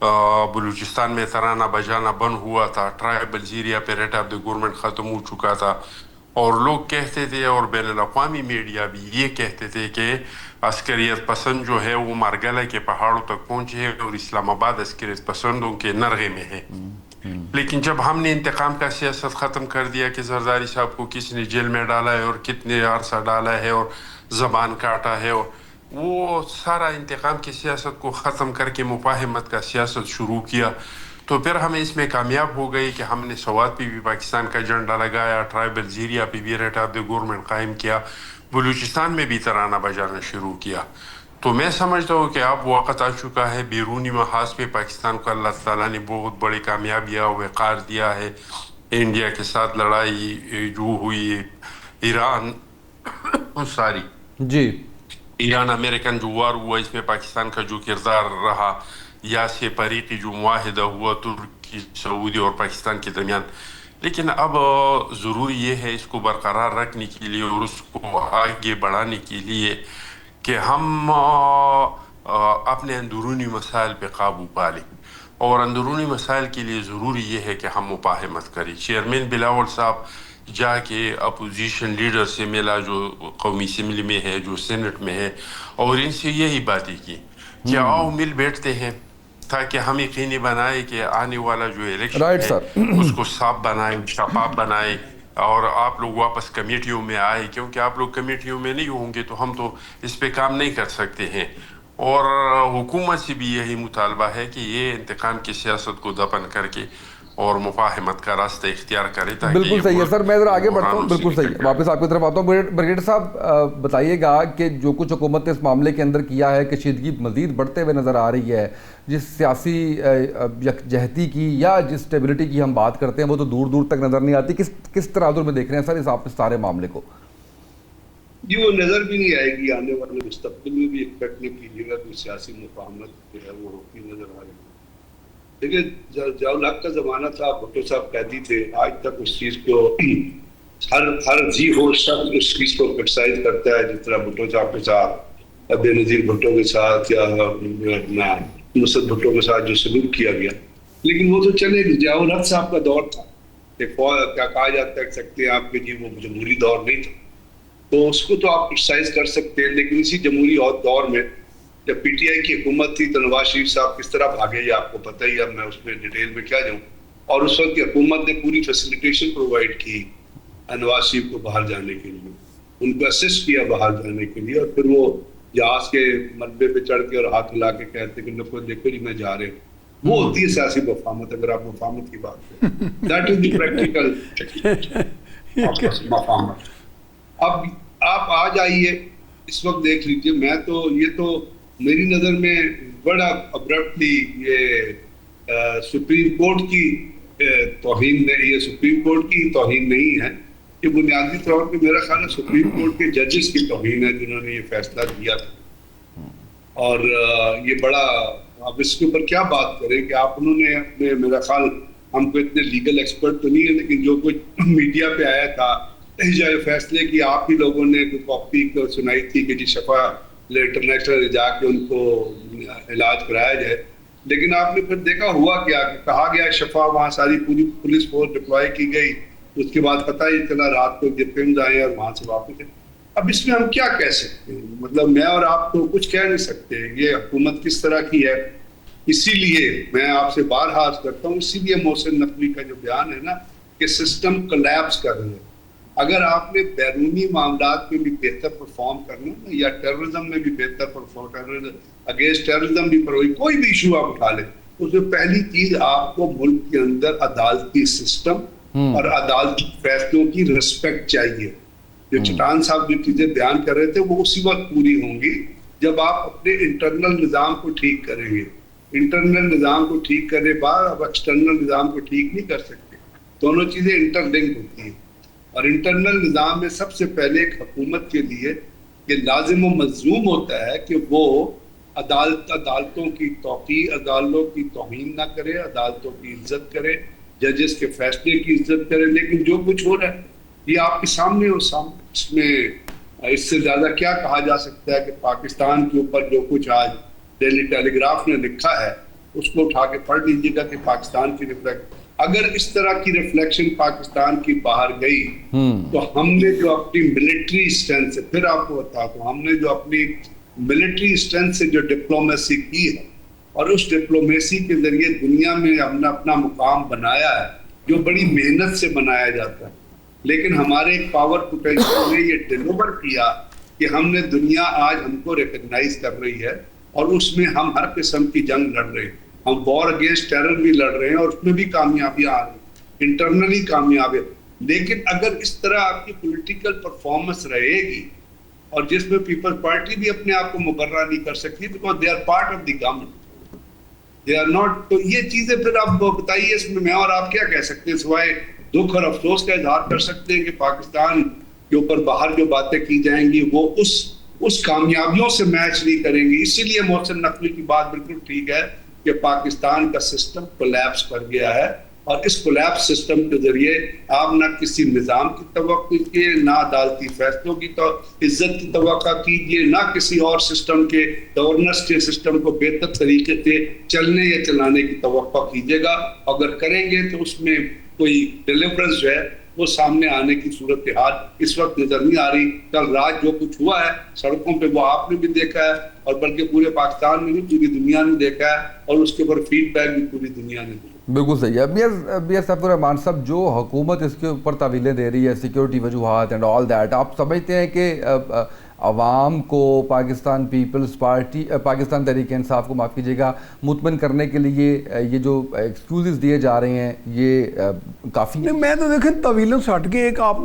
بلوچستان میں ترانہ بجانا بند ہوا تھا، ٹرائبل ایریا پہ ریٹ آف دا گورنمنٹ ختم ہو چکا تھا، اور لوگ کہتے تھے اور بین الاقوامی میڈیا بھی یہ کہتے تھے کہ عسکریت پسند جو ہے وہ مارگلہ کے پہاڑوں تک پہنچے ہے اور اسلام آباد عسکریت پسندوں کے نرغے میں ہے. لیکن جب ہم نے انتقام کا سیاست ختم کر دیا کہ زرداری صاحب کو کس نے جیل میں ڈالا ہے اور کتنے عرصہ ڈالا ہے اور زبان کاٹا ہے، اور وہ سارا انتقام کی سیاست کو ختم کر کے مفاہمت کا سیاست شروع کیا، تو پھر ہم اس میں کامیاب ہو گئی کہ ہم نے سوات پہ بھی پاکستان کا جھنڈا لگایا، ٹرائبل ایریا پہ بھی ریٹ آف دا گورنمنٹ قائم کیا، بلوچستان میں بھی ترانہ بجانا شروع کیا. تو میں سمجھتا ہوں کہ اب وقت آ چکا ہے، بیرونی محاذ پہ پاکستان کو اللہ تعالیٰ نے بہت بڑی کامیابیاں وقار دیا ہے. انڈیا کے ساتھ لڑائی جو ہوئی، ایران ساری جی ایران امریکن جو وار ہوا، اس میں پاکستان کا جو کردار رہا، یا سے فریقی جو معاہدہ ہوا ترکی، سعودی اور پاکستان کے درمیان. لیکن اب ضروری یہ ہے اس کو برقرار رکھنے کے لیے اور اس کو آگے بڑھانے کے لیے کہ ہم اپنے اندرونی مسائل پہ قابو پا لیں، اور اندرونی مسائل کے لیے ضروری یہ ہے کہ ہم مفاہمت کریں. چیئرمین بلاول صاحب جا کے اپوزیشن لیڈر سے ملا جو قومی اسمبلی میں ہے، جو سینٹ میں ہے، اور ان سے یہی باتیں کی کہ آؤ مل بیٹھتے ہیں تاکہ ہم یقینی بنائیں کہ آنے والا جو الیکشن ہے اس کو صاف بنائیں، شفاف بنائیں، اور آپ لوگ واپس کمیٹیوں میں آئے، کیونکہ آپ لوگ کمیٹیوں میں نہیں ہوں گے تو ہم تو اس پہ کام نہیں کر سکتے ہیں. اور حکومت سے بھی یہی مطالبہ ہے کہ یہ انتقام کی سیاست کو دفن کر کے اور مفاہمت کا راستہ اختیار کرے. بالکل صحیح ہے سر، میں ذرا آگے بڑھتا ہوں. بالکل صحیح ہے، واپس آپ کی طرف آتا ہوں. بریگیڈیٹر صاحب بتائیے گا کہ جو کچھ حکومت نے اس معاملے کے اندر کیا ہے، کشیدگی مزید بڑھتے ہوئے نظر آ رہی ہے، جس سیاسی یکجہتی کی یا جس اسٹیبلٹی کی ہم بات کرتے ہیں وہ تو دور دور تک نظر نہیں آتی. کس تناظر میں دیکھ رہے ہیں سر اس آپ سارے معاملے کو؟ جی وہ نظر بھی نہیں آئے گی، آنے والے مستقبل میں بھی ایکسپیکٹ نہیں کیجیے گا کہ سیاسی مفاہمت جو ہے وہ ہوتی نظر آ رہی ہے. دیکھیے ضیاء الحق کا زمانہ تھا، بھٹو صاحب قیدی تھے، آج تک اس چیز کو ہر جی ہو شخص اس چیز کو کرٹیسائز کرتا ہے، جس طرح بھٹو صاحب کے ساتھ، بے نظیر بھٹو کے ساتھ، یا نصرت بھٹو کے ساتھ جو سلوک کیا گیا. لیکن وہ تو چلے ضیاء الحق صاحب کا دور تھا، کیا کہا جاتا سکتے ہیں آپ کے جی وہ جمہوری دور نہیں تھا، تو اس کو تو آپ کرٹیسائز کر سکتے ہیں. لیکن اسی جمہوری دور میں جب پی ٹی آئی کی حکومت تھی تو نواز شریف صاحب کس طرح بھاگے یہ آپ کو پتہ ہی ہے، اب میں اس میں ڈیٹیل میں کیا جاؤں. اور اس وقت کی حکومت نے پوری فیسیلیٹیشن پرووائڈ کی نواز شریف کو باہر جانے کے لیے، ان کو اسسٹ کیا باہر جانے کے لیے، اور پھر وہ جہاز کے ملبے پہ چڑھ کے اور ہاتھ ہلا کے کہتے کہ دیکھو جی میں جا رہے ہوں. وہ ہوتی ہے سیاسی مفاہمت. اگر آپ مفاہمت کی بات کریں، دیٹ از دی پریکٹیکل مفاہمت. اب آپ آ جائیے اس وقت دیکھ لیجیے، میں تو یہ تو میری نظر میں بڑا ابرپٹلی یہ سپریم کورٹ کی توہین نہیں، یہ سپریم کورٹ کی توہین نہیں ہے، یہ بنیادی طور پہ میرا خیال ہے سپریم کورٹ کے ججز کی توہین ہے جنہوں نے یہ فیصلہ دیا تھا. اور یہ بڑا، اب اس کے اوپر کیا بات کریں کہ آپ انہوں نے اپنے، میرا خیال ہم کو اتنے لیگل ایکسپرٹ تو نہیں ہے، لیکن جو کچھ میڈیا پہ آیا تھا جو فیصلے کی آپ ہی لوگوں نے کاپی سنائی تھی کہ جی شفا انٹرنیشنل جا کے ان کو علاج کرایا جائے. لیکن آپ نے پھر دیکھا ہوا کیا کہ کہا گیا شفا وہاں ساری پوری پولیس فورس ڈپلوائے کی گئی، اس کے بعد پتہ ہی چلا رات کو جپنز آئے اور وہاں سے واپس آئے. اب اس میں ہم کیا کہہ سکتے ہیں؟ مطلب میں اور آپ تو کچھ کہہ نہیں سکتے یہ حکومت کس طرح کی ہے. اسی لیے میں آپ سے بارہا عرض کرتا ہوں، اسی لیے محسن نقوی کا جو بیان ہے نا کہ سسٹم کولیپس کر رہے ہیں. اگر آپ نے بیرونی معاملات میں بھی بہتر پرفارم کرنا ہے یا ٹیررزم میں بھی بہتر پرفارم کرنا ہے، اگینسٹ ٹیررزم بھی کوئی بھی ایشو آپ اٹھا لیں، اس میں پہلی چیز آپ کو ملک کے اندر عدالتی سسٹم اور عدالتی فیصلوں کی رسپیکٹ چاہیے. جو چٹان صاحب جو چیزیں بیان کر رہے تھے وہ اسی وقت پوری ہوں گی جب آپ اپنے انٹرنل نظام کو ٹھیک کریں گے. انٹرنل نظام کو ٹھیک کرنے بعد اب ایکسٹرنل نظام کو ٹھیک نہیں کر سکتے. دونوں چیزیں انٹر لنک ہوتی ہیں. اور انٹرنل نظام میں سب سے پہلے ایک حکومت کے لیے یہ لازم و ملزوم ہوتا ہے کہ وہ عدالتوں کی توقیر، عدالتوں کی توہین نہ کرے، عدالتوں کی عزت کرے، ججز کے فیصلے کی عزت کرے. لیکن جو کچھ ہو رہا ہے یہ آپ کے سامنے اور سامنے، اس میں اس سے زیادہ کیا کہا جا سکتا ہے کہ پاکستان کے اوپر جو کچھ آج ڈیلی ٹیلی گراف نے لکھا ہے اس کو اٹھا کے پڑھ لیجیے گا کہ پاکستان کی اگر اس طرح کی ریفلیکشن پاکستان کی باہر گئی تو ہم نے جو اپنی ملٹری اسٹرینتھ سے، پھر آپ کو بتاتا ہوں، ہم نے جو اپنی ملٹری اسٹرینتھ سے جو ڈپلومیسی کی ہے اور اس ڈپلومیسی کے ذریعے دنیا میں ہم نے اپنا مقام بنایا ہے جو بڑی محنت سے بنایا جاتا ہے، لیکن ہمارے ایک پاور پوٹینشیل نے یہ ڈیلیور کیا کہ ہم نے دنیا آج ہم کو ریکگنائز کر رہی ہے اور اس میں ہم ہر قسم کی جنگ لڑ رہے ہیں. ہم وار اگینسٹ ٹیرر بھی لڑ رہے ہیں اور اس میں بھی کامیابیاں آ رہی ہیں، انٹرنلی کامیابی. لیکن اگر اس طرح آپ کی پولیٹیکل پرفارمنس رہے گی اور جس میں پیپلز پارٹی بھی اپنے آپ کو مقررہ نہیں کر سکتی because they are part of the government, they are not, تو یہ چیزیں پھر آپ بتائیے اس میں اور آپ کیا کہہ سکتے ہیں سوائے دکھ اور افسوس کا اظہار کر سکتے ہیں کہ پاکستان کے اوپر باہر جو باتیں کی جائیں گی وہ اس کامیابیوں سے میچ نہیں کریں گی. اسی لیے محسن نقوی کی بات بالکل ٹھیک ہے کہ پاکستان کا سسٹم کولیپس کر گیا ہے اور اس کولیپس سسٹم کے ذریعے آپ نہ کسی نظام کی توقع کیجیے، نہ عدالتی فیصلوں کی عزت کی توقع کیجیے، نہ کسی اور سسٹم کے گورننس کے سسٹم کو بہتر طریقے سے چلنے یا چلانے کی توقع کیجیے گا. اگر کریں گے تو اس میں کوئی ڈیلیورنس جو ہے وہ سامنے آنے کی صورتحال اس وقت نظر نہیں آ رہی. کل رات جو کچھ ہوا ہے سڑکوں پہ وہ آپ نے بھی دیکھا ہے اور بلکہ پورے پاکستان میں بھی پوری دنیا نے دیکھا ہے اور اس کے اوپر فیڈ بیک بھی پوری دنیا نے دیا. بالکل صحیح ہے. میاں سیف الرحمان صاحب، جو حکومت اس کے اوپر تعویلیں دے رہی ہے، سیکیورٹی وجوہات اینڈ آل دیٹ، آپ سمجھتے ہیں کہ عوام کو پاکستان پیپلز پارٹی، پاکستان تحریک انصاف کو معاف کیجیے گا، مطمئن کرنے کے لیے یہ جو ایکسکیوزز دیے جا رہے ہیں یہ کافی؟ نہیں، میں تو دیکھیں طویلوں سے ہٹ کے ایک آپ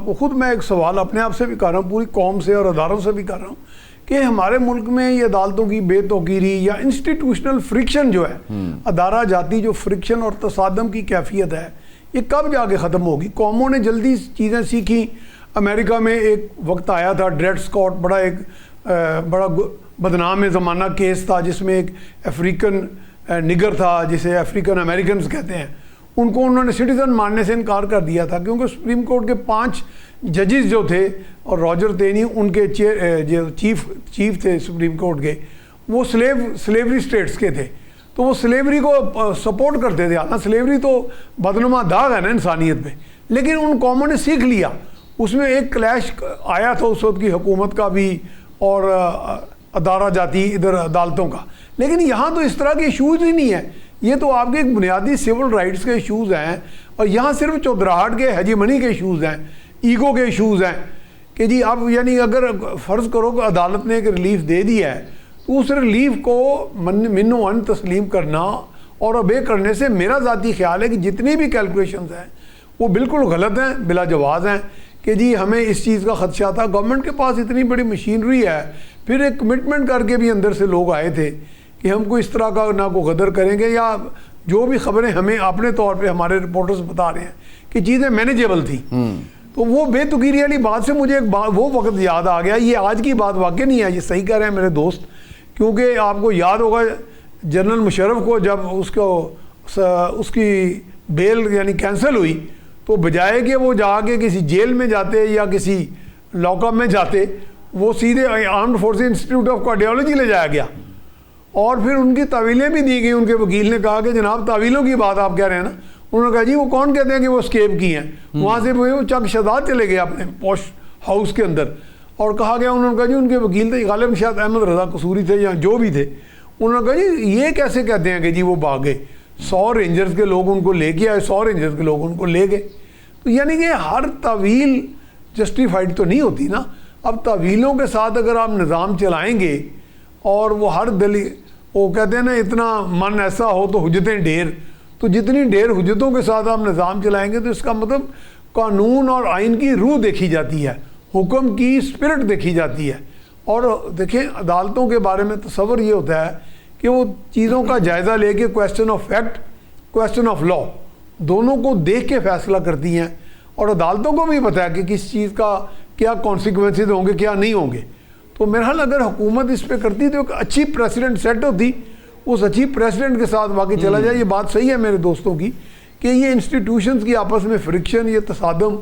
کو خود میں ایک سوال اپنے آپ سے بھی کر رہا ہوں، پوری قوم سے اور اداروں سے بھی کر رہا ہوں کہ ہمارے ملک میں یہ عدالتوں کی بے توقیری یا انسٹیٹیوشنل فرکشن جو ہے، ادارہ جاتی جو فرکشن اور تصادم کی کیفیت ہے، یہ کب جا کے ختم ہوگی؟ قوموں نے جلدی چیزیں سیکھی. امریکہ میں ایک وقت آیا تھا ڈریڈ اسکاٹ، بڑا بدنام زمانہ کیس تھا جس میں ایک افریقن نگر تھا جسے افریقن امریکنز کہتے ہیں، ان کو انہوں نے سٹیزن ماننے سے انکار کر دیا تھا کیونکہ سپریم کورٹ کے 5 ججز جو تھے اور راجر تینی ان کے جو چیف تھے سپریم کورٹ کے، وہ سلیوری سٹیٹس کے تھے، تو وہ سلیوری کو سپورٹ کرتے تھے. ہاں سلیوری تو بدنما داغ ہے نا انسانیت پہ، لیکن ان قوموں نے سیکھ لیا. اس میں ایک کلیش آیا تھا اس وقت کی حکومت کا بھی اور ادارہ جاتی ادھر عدالتوں کا، لیکن یہاں تو اس طرح کے ایشوز ہی نہیں ہیں. یہ تو آپ کے ایک بنیادی سول رائٹس کے ایشوز ہیں اور یہاں صرف چودراہٹ کے ہیجیمنی کے ایشوز ہیں، ایگو کے ایشوز ہیں کہ جی اب یعنی اگر فرض کرو کہ عدالت نے ایک ریلیف دے دیا ہے تو اس ریلیف کو من و ان تسلیم کرنا اور اوبے کرنے سے میرا ذاتی خیال ہے کہ جتنی بھی کیلکولیشنز ہیں وہ بالکل غلط ہیں، بلا جواز ہیں کہ جی ہمیں اس چیز کا خدشہ تھا. گورنمنٹ کے پاس اتنی بڑی مشینری ہے، پھر ایک کمٹمنٹ کر کے بھی اندر سے لوگ آئے تھے کہ ہم کو اس طرح کا نہ کو غدر کریں گے، یا جو بھی خبریں ہمیں اپنے طور پہ ہمارے رپورٹرز بتا رہے ہیں کہ چیزیں مینیجیبل تھیں. تو وہ بے تقیری والی بات سے مجھے ایک وہ وقت یاد آ گیا. یہ آج کی بات واقع نہیں ہے، یہ صحیح کہہ رہے ہیں میرے دوست، کیونکہ آپ کو یاد ہوگا جنرل مشرف کو جب اس کی بیل یعنی کینسل ہوئی تو بجائے کہ وہ جا کے کسی جیل میں جاتے یا کسی لاک اپ میں جاتے، وہ سیدھے armed forces institute of cardiology لے جایا گیا اور پھر ان کی تعویلیں بھی دی گئی. ان کے وکیل نے کہا کہ جناب تعویلوں کی بات آپ کہہ رہے ہیں نا، انہوں نے کہا جی وہ کون کہتے ہیں کہ وہ اسکیپ کی ہیں. وہاں سے وہ چک شداد چلے گئے اپنے پوش ہاؤس کے اندر اور کہا گیا، انہوں نے کہا جی ان کے وکیل تھے غالب شاید احمد رضا قصوری تھے یا جو بھی تھے، انہوں نے کہا جی یہ کیسے کہتے ہیں کہ جی وہ بھاگ گئے، 100 رینجرز کے لوگ ان کو لے کے آئے، 100 رینجرز کے لوگ ان کو لے گئے. تو یعنی کہ ہر تعویل جسٹیفائڈ تو نہیں ہوتی نا. اب تعویلوں کے ساتھ اگر آپ نظام چلائیں گے اور وہ ہر وہ کہتے ہیں نا اتنا من ایسا ہو تو حجتیں ڈھیر، تو جتنی ڈھیر حجتوں کے ساتھ آپ نظام چلائیں گے تو اس کا مطلب قانون اور آئین کی روح دیکھی جاتی ہے، حکم کی اسپرٹ دیکھی جاتی ہے. اور دیکھیں عدالتوں کے بارے میں تصور یہ ہوتا ہے کہ وہ چیزوں کا جائزہ لے کے question of fact, question of law دونوں کو دیکھ کے فیصلہ کرتی ہیں، اور عدالتوں کو بھی پتہ ہے کہ کس چیز کا کیا کانسیکوینسز ہوں گے کیا نہیں ہوں گے. تو میرا خیال اگر حکومت اس پہ کرتی تو ایک اچھی پریسیڈنٹ سیٹ ہوتی، اس اچھی پریسیڈنٹ کے ساتھ باقی چلا جائے. یہ بات صحیح ہے میرے دوستوں کی کہ یہ انسٹیٹیوشنز کی آپس میں فرکشن، یہ تصادم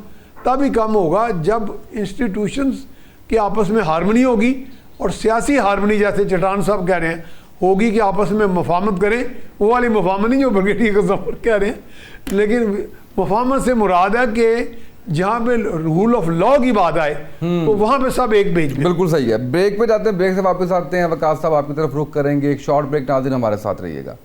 تب ہی کم ہوگا جب انسٹیٹیوشنز کے آپس میں ہارمنی ہوگی، اور سیاسی ہارمنی جیسے چٹان صاحب کہہ رہے ہیں ہوگی کہ آپس میں مفاہمت کریں. وہ والی مفاہمت نہیں جو بریگیڈیئر ظفر کہہ رہے ہیں, لیکن مفاہمت سے مراد ہے کہ جہاں پہ رول آف لا کی بات آئے تو وہاں پہ سب ایک پیج پہ. بالکل صحیح ہے. بریک پہ جاتے ہیں, بریک سے واپس آتے ہیں. وقاص صاحب آپ کی طرف رخ کریں گے, ایک شارٹ بریک. ناظرین ہمارے ساتھ رہیے گا.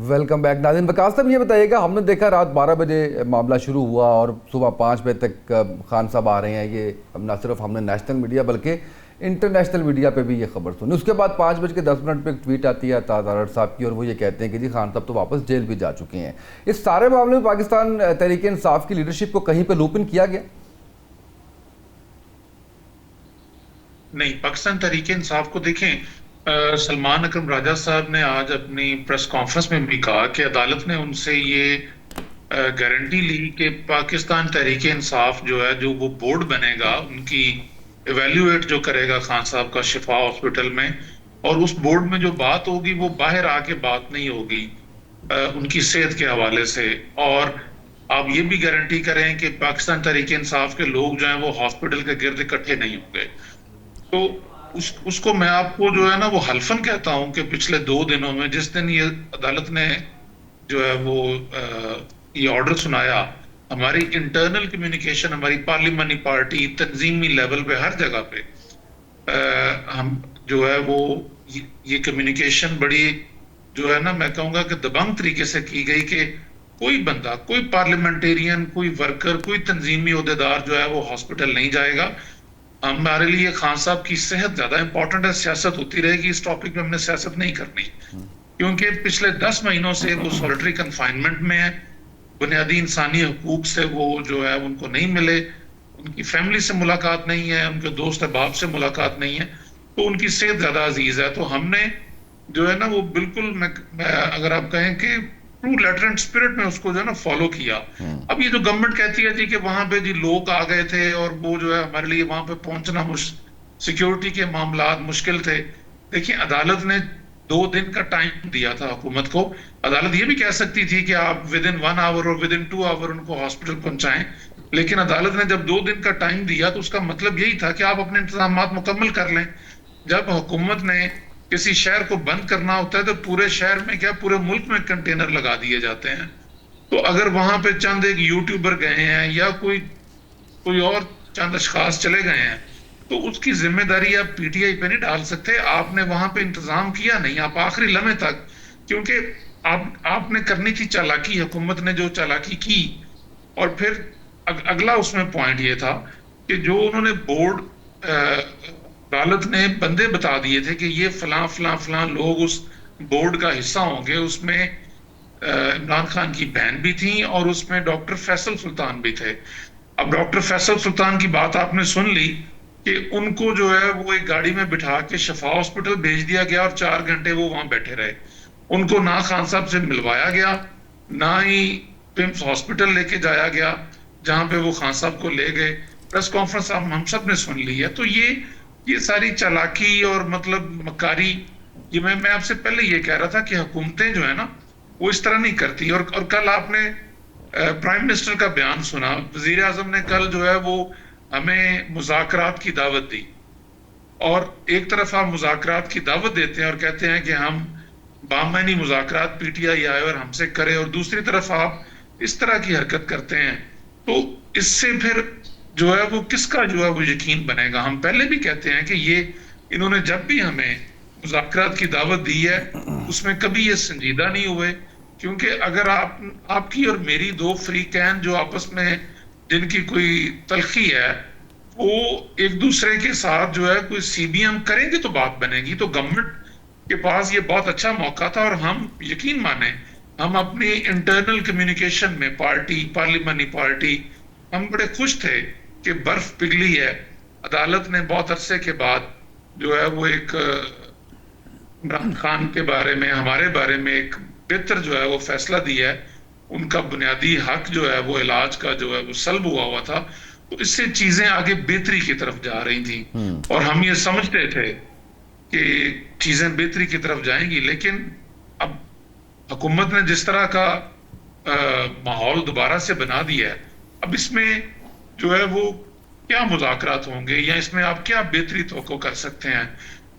ویلکم بیک ناظرین. وقاص صاحب یہ بتائیے گا, ہم نے دیکھا رات 12 بجے معاملہ شروع ہوا اور صبح 5 بجے تک خان صاحب آ رہے ہیں. یہ نہ صرف ہم نے نیشنل میڈیا بلکہ انٹرنیشنل میڈیا پہ بھی یہ خبر سنی. اس کے بعد 5:10 پہ ایک ٹویٹ آتی ہے تاج صاحب کی, اور وہ یہ کہتے ہیں کہ جی خان صاحب تو واپس جیل بھی جا چکے ہیں. اس سارے معاملے میں پاکستان تحریک انصاف کی لیڈرشپ کو کہیں پہ لوپن کیا گیا؟ نہیں, پاکستان تحریک انصاف کو دیکھیں, سلمان اکرم راجہ صاحب نے آج اپنی پریس کانفرنس میں بھی کہا کہ عدالت نے ان سے یہ گارنٹی لی کہ پاکستان تحریک انصاف جو ہے, جو وہ بورڈ بنے گا ان کی ایویلیویٹ جو کرے گا خان صاحب کا شفا ہاسپٹل میں, اور اس بورڈ میں جو بات ہوگی وہ باہر آ کے بات نہیں ہوگی ان کی صحت کے حوالے سے. اور آپ یہ بھی گارنٹی کریں کہ پاکستان تحریک انصاف کے لوگ جو ہیں وہ ہاسپٹل کے گرد اکٹھے نہیں ہوں گے. تو اس کو میں آپ کو جو ہے نا وہ حلفاً کہتا ہوں کہ پچھلے 2 دنوں میں جس دن یہ عدالت نے جو ہے وہ یہ آرڈر سنایا, ہماری انٹرنل کمیونیکیشن, ہماری پارلیمانی پارٹی, تنظیمی لیول پہ, ہر جگہ پہ ہم جو ہے وہ یہ کمیونیکیشن بڑی جو ہے نا میں کہوں گا کہ دبنگ طریقے سے کی گئی کہ کوئی بندہ, کوئی پارلیمنٹیرین, کوئی ورکر, کوئی تنظیمی عہدیدار جو ہے وہ ہاسپٹل نہیں جائے گا. ہمارے لیے خان صاحب کی صحت زیادہ امپورٹنٹ ہے. سیاست ہوتی رہے گی, اس ٹاپک پہ ہم نے سیاست نہیں کرنی, کیونکہ پچھلے 10 مہینوں سے وہ سولٹری کنفائنمنٹ میں ہے. بنیادی انسانی حقوق سے وہ جو ہے ان کو نہیں ملے, ان کی فیملی سے ملاقات نہیں ہے, ان کے دوست احباب سے ملاقات نہیں ہے, تو ان کی صحت زیادہ عزیز ہے. تو ہم نے جو ہے نا وہ بالکل میں اگر آپ کہیں کہ ٹرو لیٹر اینڈ اسپرٹ میں اس کو جو ہے نا فالو کیا. اب یہ جو گورنمنٹ کہتی ہے جی کہ وہاں پہ جی لوگ آ گئے تھے اور وہ جو ہے ہمارے لیے وہاں پہ پہنچنا سیکیورٹی کے معاملات مشکل تھے. دیکھیں, عدالت نے 2 دن کا ٹائم دیا تھا حکومت کو. عدالت یہ بھی کہہ سکتی تھی کہ آپ ودن 1 آور اور ودن 2 آور ان کو ہاسپٹل پہنچائیں, لیکن عدالت نے جب 2 دن کا ٹائم دیا تو اس کا مطلب یہی تھا کہ آپ اپنے انتظامات مکمل کر لیں. جب حکومت نے کسی شہر کو بند کرنا ہوتا ہے تو پورے شہر میں کیا پورے ملک میں کنٹینر لگا دیے جاتے ہیں. تو اگر وہاں پہ چند ایک یوٹیوبر گئے ہیں یا کوئی اور چند اشخاص چلے گئے ہیں تو اس کی ذمہ داری آپ پی ٹی آئی پہ نہیں ڈال سکتے. آپ نے وہاں پہ انتظام کیا نہیں, آپ آخری لمحے تک, کیونکہ آپ نے کرنی تھی چالاکی, حکومت نے جو چالاکی کی. اور پھر اگلا اس میں پوائنٹ یہ تھا کہ جو انہوں نے بورڈ, عدالت نے بندے بتا دیے تھے کہ یہ فلاں فلاں فلاں لوگ اس بورڈ کا حصہ ہوں گے. اس میں عمران خان کی بہن بھی تھیں اور اس میں ڈاکٹر فیصل سلطان بھی تھے. اب ڈاکٹر فیصل سلطان کی بات آپ نے سن لی کہ ان کو جو ہے وہ ایک گاڑی میں بٹھا کے شفا ہاسپٹل بھیج دیا گیا اور 4 گھنٹے وہ وہاں بیٹھے رہے. ان کو نہ خان صاحب سے ملوایا گیا, نہ ہی پمس ہاسپٹل لے کے جایا گیا جہاں پہ وہ خان صاحب کو لے گئے. پریس کانفرنس ہم سب نے سن لی ہے. تو یہ ساری چالاکی اور مطلب مکاری, یہ میں آپ سے پہلے یہ کہہ رہا تھا کہ حکومتیں جو ہے نا وہ اس طرح نہیں کرتی. اور کل آپ نے پرائم منسٹر کا بیان سنا, وزیر اعظم نے کل جو ہے وہ ہمیں مذاکرات کی دعوت دی, اور ایک طرف آپ مذاکرات کی دعوت دیتے ہیں اور کہتے ہیں کہ ہم بامعنی مذاکرات پی ٹی آئی آئے اور ہم سے کرے, اور دوسری طرف آپ اس طرح کی حرکت کرتے ہیں. تو اس سے پھر جو ہے وہ کس کا جو ہے وہ یقین بنے گا. ہم پہلے بھی کہتے ہیں کہ یہ انہوں نے جب بھی ہمیں مذاکرات کی دعوت دی ہے اس میں کبھی یہ سنجیدہ نہیں ہوئے, کیونکہ اگر آپ کی اور میری 2 فریقین جو آپس میں جن کی کوئی تلخی ہے وہ ایک دوسرے کے ساتھ جو ہے کوئی سی بی ایم کریں گے تو بات بنے گی. تو گورنمنٹ کے پاس یہ بہت اچھا موقع تھا, اور ہم یقین مانیں ہم اپنی انٹرنل کمیونیکیشن میں پارلیمانی پارٹی ہم بڑے خوش تھے کہ برف پگھلی ہے. عدالت نے بہت عرصے کے بعد جو ہے وہ ایک عمران خان کے بارے میں, ہمارے بارے میں ایک بہتر جو ہے وہ فیصلہ دیا ہے. ان کا بنیادی حق جو ہے وہ علاج کا جو ہے وہ سلب ہوا تھا. تو اس سے چیزیں آگے بہتری کی طرف جا رہی تھیں, اور ہم یہ سمجھتے تھے کہ چیزیں بہتری کی طرف جائیں گی. لیکن اب حکومت نے جس طرح کا ماحول دوبارہ سے بنا دیا ہے, اب اس میں جو ہے وہ کیا مذاکرات ہوں گے یا اس میں آپ کیا بہتری توقع کر سکتے ہیں.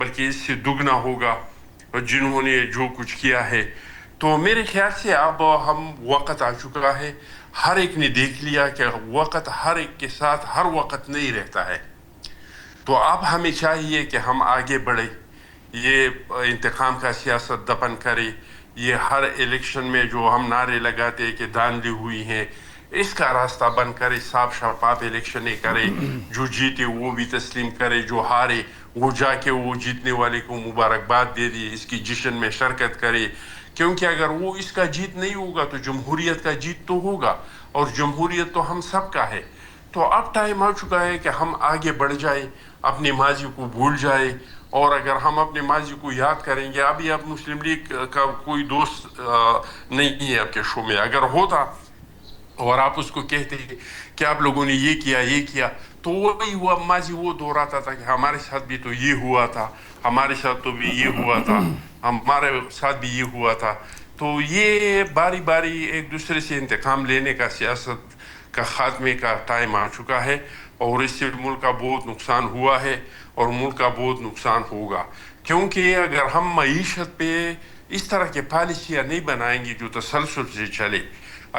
بلکہ اس سے دگنا ہوگا جنہوں نے جو کچھ کیا ہے. تو میرے خیال سے اب ہم وقت آ چکا ہے, ہر ایک نے دیکھ لیا کہ وقت ہر ایک کے ساتھ ہر وقت نہیں رہتا ہے. تو اب ہمیں چاہیے کہ ہم آگے بڑھیں, یہ انتقام کا سیاست دفن کرے, یہ ہر الیکشن میں جو ہم نعرے لگاتے ہیں کہ دھاندلی ہوئی ہیں اس کا راستہ بند کرے, صاف شفاف الیکشنیں کرے, جو جیتے وہ بھی تسلیم کرے, جو ہارے وہ جا کے وہ جیتنے والے کو مبارکباد دے دی, اس کی جشن میں شرکت کرے, کیونکہ اگر وہ اس کا جیت نہیں ہوگا تو جمہوریت کا جیت تو ہوگا, اور جمہوریت تو ہم سب کا ہے. تو اب ٹائم آ چکا ہے کہ ہم آگے بڑھ جائیں, اپنے ماضی کو بھول جائیں, اور اگر ہم اپنے ماضی کو یاد کریں گے, ابھی اب مسلم لیگ کا کوئی دوست نہیں ہے آپ کے شو میں, اگر ہوتا اور آپ اس کو کہتے ہیں کہ آپ لوگوں نے یہ کیا, تو وہی ہوا ماضی وہ دہراتا تھا کہ ہمارے ساتھ بھی تو یہ ہوا تھا, ہمارے ساتھ تو بھی یہ ہوا تھا, ہمارے ساتھ بھی یہ ہوا تھا. تو یہ باری باری ایک دوسرے سے انتقام لینے کا سیاست کا خاتمے کا ٹائم آ چکا ہے, اور اس سے ملک کا بہت نقصان ہوا ہے اور ملک کا بہت نقصان ہوگا. کیونکہ اگر ہم معیشت پہ اس طرح کے پالیسیاں نہیں بنائیں گے جو تسلسل سے چلے,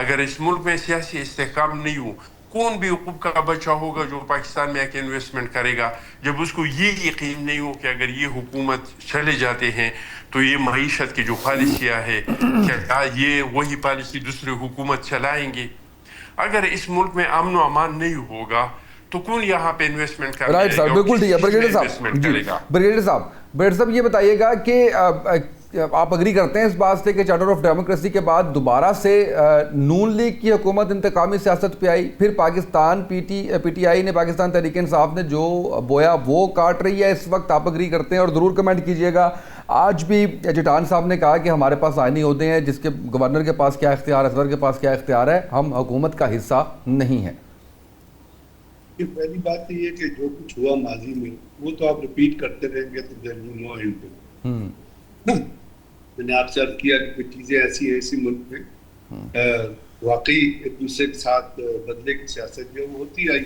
اگر اس ملک میں سیاسی استحکام نہیں ہو, کون بھی حقوق کا بچہ ہوگا جو پاکستان میں ایک انویسٹمنٹ کرے گا جب اس کو یہ یقین نہیں ہو کہ اگر یہ حکومت چلے جاتے ہیں تو یہ معیشت کی جو پالیسیاں ہے کیا یہ وہی پالیسی دوسری حکومت چلائیں گے. اگر اس ملک میں امن و امان نہیں ہوگا تو کون یہاں پہ انویسٹمنٹ کرے گا؟ رائٹ صاحب, بالکل ٹھیک ہے. بریگیڈیئر صاحب یہ بتائیے گا کہ آپ اگری کرتے ہیں اس بات سے کہ چارٹر آف ڈیموکریسی کے بعد دوبارہ سے نون لیگ کی حکومت انتقامی سیاست پہ آئی, پھر پاکستان پی ٹی آئی نے, پاکستان تحریک انصاف نے جو بویا وہ کاٹ رہی ہے اس وقت, آپ اگری کرتے ہیں؟ اور ضرور کمنٹ کیجئے گا. آج بھی جٹان صاحب نے کہا کہ ہمارے پاس آئینی عہدے ہیں, جس کے گورنر کے پاس کیا اختیار ہے, صدر کے پاس کیا اختیار ہے, ہم حکومت کا حصہ نہیں ہیں. پہلی بات تو یہ کہ جو کچھ ہوا ماضی میں وہ تو آپ ریپیٹ کرتے رہیں گے تو میں نے آپ سے عرض کیا کہ کچھ چیزیں ایسی ہیں اسی ملک میں واقعی ایک دوسرے کے ساتھ بدلے کی سیاست جو ہوتی آئی,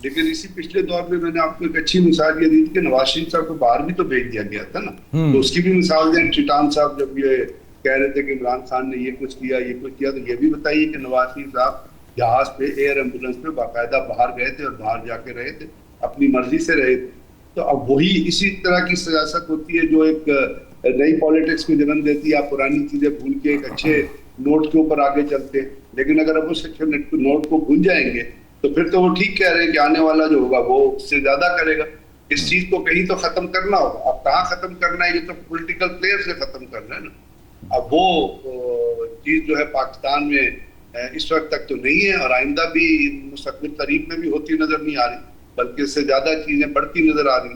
لیکن اسی پچھلے دور میں میں نے آپ کو ایک اچھی مثال یہ دی تھی کہ نواز شریف صاحب کو باہر بھی تو بھیج دیا گیا تھا نا, تو اس کی بھی مثال دیں. چٹان صاحب جب یہ کہہ رہے تھے کہ عمران خان نے یہ کچھ کیا تو یہ بھی بتائیے کہ نواز شریف صاحب جہاز پہ ایئر ایمبولینس پہ باقاعدہ باہر گئے تھے اور باہر جا کے رہے تھے, اپنی مرضی سے رہے تھے. تو اب وہی اسی طرح کی سیاست ہوتی ہے جو ایک نئی پالیٹکس کو جنم دیتی ہے. آپ پرانی چیزیں بھول کے ایک اچھے نوٹ کے اوپر آگے چلتے ہیں, لیکن اگر اب اس اچھے نوٹ کو بھول جائیں گے تو پھر تو وہ ٹھیک کہہ رہے ہیں کہ آنے والا جو ہوگا وہ اس سے زیادہ کرے گا. اس چیز کو کہیں تو ختم کرنا ہوگا. اب کہاں ختم کرنا ہے, یہ تو پولیٹیکل پلیئر سے ختم کرنا ہے نا. اب وہ چیز جو ہے پاکستان میں اس وقت تک تو نہیں ہے, اور آئندہ بھی مستقبل قریب میں بھی ہوتی نظر نہیں آ رہی, بلکہ اس سے زیادہ چیزیں بڑھتی نظر آ رہی.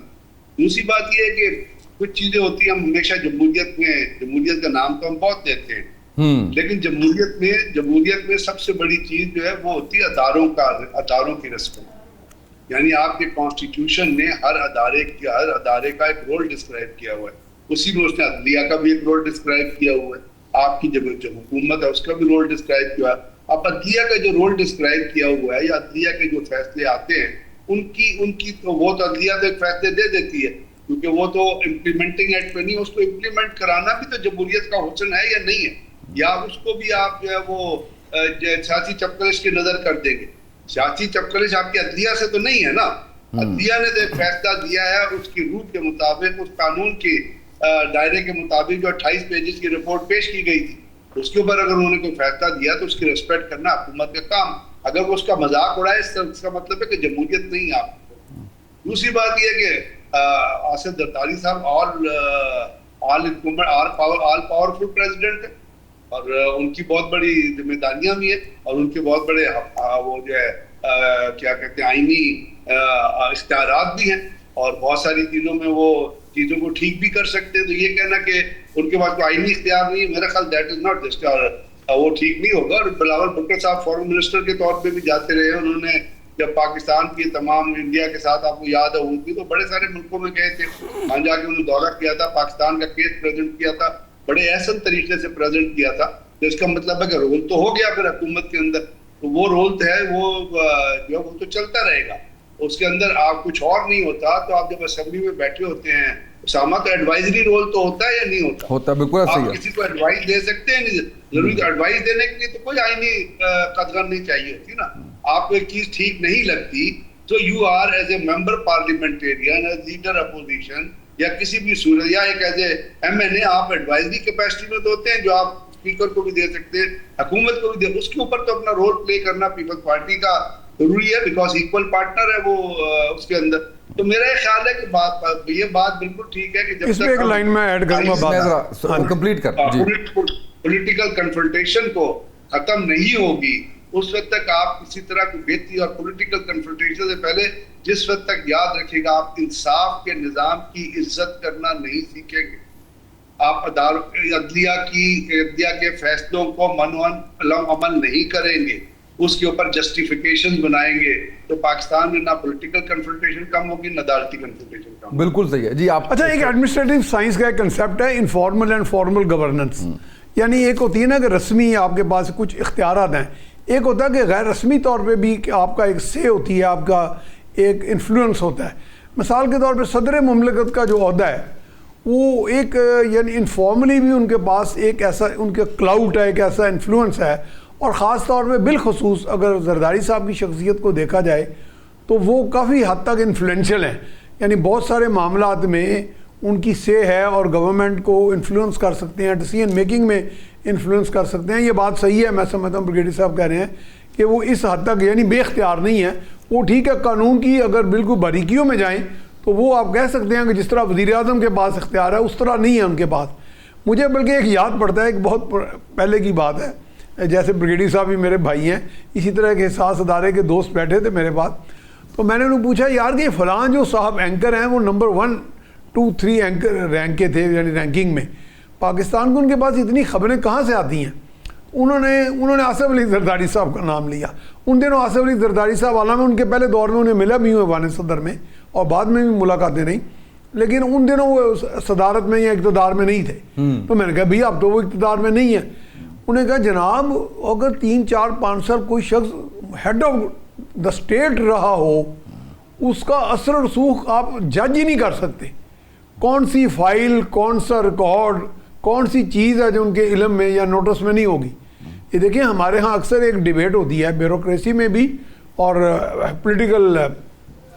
دوسری بات یہ ہے کہ کچھ چیزیں ہوتی ہیں, ہم ہمیشہ جمہوریت کا نام تو ہم بہت دیتے ہیں, لیکن جمہوریت میں سب سے بڑی چیز جو ہے وہ ہوتی ہے اداروں کی رسپیکٹ. یعنی آپ کے کانسٹیٹیوشن نے ہر ادارے کا ایک رول ڈسکرائب کیا ہوا ہے. اسی میں اس نے عدلیہ کا بھی ایک رول ڈسکرائب کیا ہوا ہے, آپ کی جو حکومت ہے اس کا بھی رول ڈسکرائب کیا ہے. اب عدلیہ کا جو رول ڈسکرائب کیا ہوا ہے یا عدلیہ کے جو فیصلے آتے ہیں ان کی تو وہ تو عدلیہ تو ایک فیصلے دے دیتی ہے, کیونکہ وہ تو امپلیمنٹنگ ایکٹ پہ نہیں, اس کو امپلیمنٹ کرانا بھی تو جمہوریت کا حسن ہے یا نہیں ہے, یا اس کو بھی آپ جو ہے وہ سیاسی چپکلش کی نظر کر دیں گے. سیاسی چپکلش آپ کی عدلیہ سے تو نہیں ہے نا. عدلیہ نے تو ایک فیصلہ دیا ہے, اس کی روح کے مطابق, اس قانون کے دائرے کے مطابق جو 28 پیجز کی رپورٹ پیش کی گئی تھی, اس کے اوپر اگر انہوں نے کوئی فیصلہ دیا تو اس کی ریسپیکٹ کرنا حکومت کا کام. اگر وہ اس کا مذاق اڑائے اس کا مطلب ہے کہ جمہوریت نہیں ہے آپ کو. دوسری بات یہ کہ آصف زرداری صاحب آل پاورفل پریزیڈنٹ ہے, اور ان کی بہت بڑی ذمہ داریاں بھی ہیں, اور ان کے بہت بڑے وہ جو ہے کیا کہتے ہیں آئینی اختیارات بھی ہیں, اور بہت ساری چیزوں میں وہ چیزوں کو ٹھیک بھی کر سکتے ہیں. تو یہ کہنا کہ ان کے پاس کوئی آئینی اختیار نہیں ہے, میرا خیال دیٹ از ناٹ جسٹ, وہ ٹھیک نہیں ہوگا. اور بلاول بھٹو صاحب فارن منسٹر کے طور پہ بھی جاتے رہے, انہوں نے جب پاکستان کی تمام انڈیا کے ساتھ آپ کو یاد ہوگی تو بڑے سارے ملکوں میں گئے تھے, وہاں جا کے انہوں نے دورہ کیا تھا, پاکستان کا کیس پریزنٹ کیا تھا, بڑے احسن طریقے سے پریزنٹ کیا تھا. تو اس کا مطلب ہے کہ رول تو ہو گیا پھر حکومت کے اندر, تو وہ رول ہے وہ تو چلتا رہے گا. اس کے اندر آپ کچھ اور نہیں ہوتا, تو آپ جب اسمبلی میں بیٹھے ہوتے ہیں اسامہ کا ایڈوائزری رول تو ہوتا ہے یا نہیں ہوتا؟ ہوتا ہے، بالکل صحیح آپ ہے. کسی کو ایڈوائز دے سکتے ہیں، نہیں ضروری ایڈوائز دینے کے لیے تو کوئی آئینی قدغن نہیں چاہیے ہوتی نا. آپ کو ایک چیز ٹھیک نہیں لگتی تو you are as a member parliamentarian, as leader opposition یا کسی بھی صورت، یا ایک as a M N A, آپ ایڈوائزری کیپیسٹی میں تو ہوتے ہیں جو آپ اسپیکر کو بھی دے سکتے ہیں، حکومت کو بھی دے. اس کے اوپر تو اپنا رول پلے کرنا پیپلز پارٹی کا ضروری ہے، بیکاز ایکول پارٹنر ہے وہ اس کے اندر. تو میرا یہ خیال ہے کہ یہ بات بالکل ٹھیک ہے کہ جب اس میں ایک لائن میں ایڈ کروں گا بات کمپلیٹ کر پولیٹیکل کنفرنٹیشن کو ختم نہیں ہوگی اس وقت تک آپ کسی طرح کی بہتری اور پولیٹیکل کنفرنٹیشن سے پہلے جس وقت تک یاد رکھے گا آپ انصاف کے نظام کی عزت کرنا نہیں سیکھیں گے، آپ عدلیہ کے فیصلوں کو عمل نہیں کریں گے، اس کے اوپر جسٹیفیکیشن بنائیں گے، تو پاکستان میں نہ پولیٹیکل کنفرنٹیشن کم ہوگی نہ عدالتی کنفرنٹیشن کم ہوگی. بالکل صحیح ہے جی. آپ اچھا، ایک ایڈمنسٹریٹو سائنس کا ایک کنسیپٹ ہے انفارمل اینڈ فارمل گورننس. یعنی ایک ہوتی ہے نا کہ رسمی آپ کے پاس کچھ اختیارات ہیں، ایک ہوتا ہے کہ غیر رسمی طور پہ بھی کہ آپ کا ایک سے ہوتی ہے، آپ کا ایک انفلوئنس ہوتا ہے. مثال کے طور پہ صدر مملکت کا جو عہدہ ہے وہ ایک یعنی انفارملی بھی ان کے پاس ایک ایسا ان کے کلاؤٹ ہے، ایک ایسا انفلوئنس ہے. اور خاص طور پہ بالخصوص اگر زرداری صاحب کی شخصیت کو دیکھا جائے تو وہ کافی حد تک انفلوئنشل ہیں، یعنی بہت سارے معاملات میں ان کی سے ہے اور گورنمنٹ کو انفلوئنس کر سکتے ہیں، ڈیسیژن میکنگ میں انفلوئنس کر سکتے ہیں. یہ بات صحیح ہے، میں سمجھتا ہوں بریگیڈیئر صاحب کہہ رہے ہیں کہ وہ اس حد تک یعنی بے اختیار نہیں ہے. وہ ٹھیک ہے قانون کی اگر بالکل باریکیوں میں جائیں تو وہ آپ کہہ سکتے ہیں کہ جس طرح وزیر اعظم کے پاس اختیار ہے اس طرح نہیں ہے ان کے پاس. مجھے بلکہ ایک یاد پڑتا ہے، ایک بہت پہلے کی بات ہے، جیسے بریگیڈیئر صاحب بھی میرے بھائی ہیں، اسی طرح کے حساس ادارے کے دوست بیٹھے تھے میرے پاس، تو میں نے انہوں پوچھا یار کہ فلاں جو صاحب اینکر ہیں وہ نمبر 1 2 3 اینکر رینک کے تھے، یعنی رینکنگ میں پاکستان کو ان کے پاس اتنی خبریں کہاں سے آتی ہیں؟ انہوں نے آصف علی زرداری صاحب کا نام لیا. ان دنوں آصف علی زرداری صاحب عالم میں ان کے پہلے دور میں انہیں ملا بھی ہوئے ایوان صدر میں اور بعد میں بھی ملاقاتیں رہیں، لیکن ان دنوں وہ صدارت میں یا اقتدار میں نہیں تھے. تو میں نے کہا بھئی اب تو وہ اقتدار میں نہیں ہے. انہیں کہا جناب اگر 3 4 5 سال کوئی شخص ہیڈ آف دا اسٹیٹ رہا ہو اس کا اثر و رسوخ آپ جج ہی نہیں کر سکتے. کون سی فائل، کون سا ریکارڈ، کون سی چیز ہے جو ان کے علم میں یا نوٹس میں نہیں ہوگی. یہ دیکھیں ہمارے ہاں اکثر ایک ڈیبیٹ ہوتی ہے بیوروکریسی میں بھی اور پولیٹیکل